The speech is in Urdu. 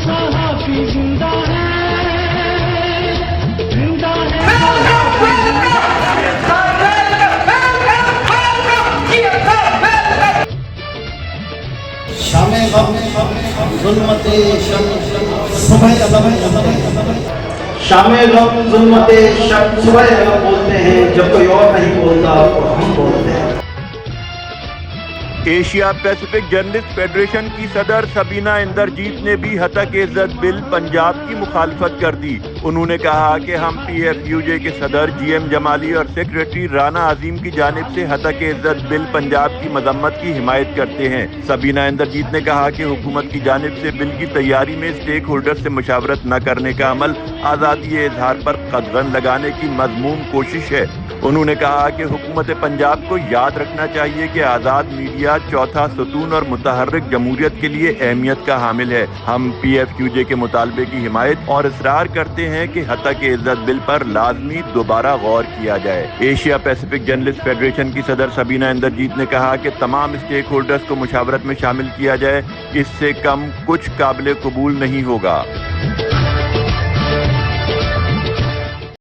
صحافی زندہ ہے، زندہ ہے۔ شام غم ظلمت شام غم ظلمت شب صبح غم بولتے ہیں، جب کوئی اور نہیں بولتا تو ہم بولتے ہیں۔ ایشیا پیسیفک جرنلسٹ فیڈریشن کی صدر سبینہ اندرجیت نے بھی ہتک عزت بل پنجاب کی مخالفت کر دی۔ انہوں نے کہا کہ ہم پی ایف یو جے کے صدر جی ایم جمالی اور سیکریٹری رانا عظیم کی جانب سے ہتک عزت بل پنجاب کی مذمت کی حمایت کرتے ہیں۔ سبینہ اندرجیت نے کہا کہ حکومت کی جانب سے بل کی تیاری میں اسٹیک ہولڈر سے مشاورت نہ کرنے کا عمل آزادی اظہار پر قدغن لگانے کی مذموم کوشش ہے۔ انہوں نے کہا کہ حکومت پنجاب کو یاد رکھنا چاہیے کہ آزاد میڈیا چوتھا ستون اور متحرک جمہوریت کے لیے اہمیت کا حامل ہے۔ ہم پی ایف یو جے کے مطالبے کی حمایت اور اصرار کرتے ہیں کہ ہتک عزت بل پر لازمی دوبارہ غور کیا جائے۔ ایشیا پیسیفک جرنلسٹ فیڈریشن کی صدر سبینہ اندرجیت نے کہا کہ تمام اسٹیک ہولڈرز کو مشاورت میں شامل کیا جائے، اس سے کم کچھ قابل قبول نہیں ہوگا۔